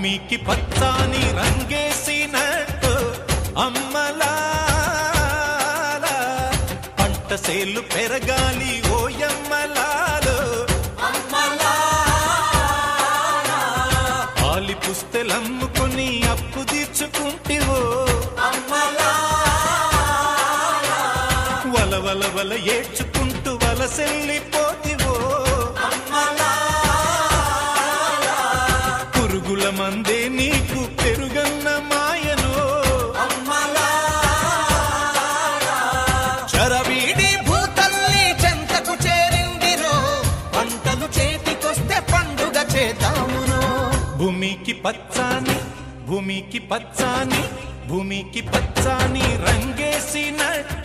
భూమికి పచ్చాని రంగేసినట్టు అమ్మలాల పంట సేలు పెరగాలి ఓయమ్మలాలు ఆలి పుస్తెలమ్ముకొని అప్పు తీర్చుకుంటివో వల వల వల ఏడ్చుకుంటూ వలసెల్లిపోతివో పురుగుల మందే నీకు పెరుగన్న మాయను చరవీడి భూతల్లి చెంతకు చేరిందిరో పంటలు చేతికొస్తే పండుగ చేద్దామునో భూమికి పచ్చాని భూమికి పచ్చాని భూమికి పచ్చాని రంగేసినట్టు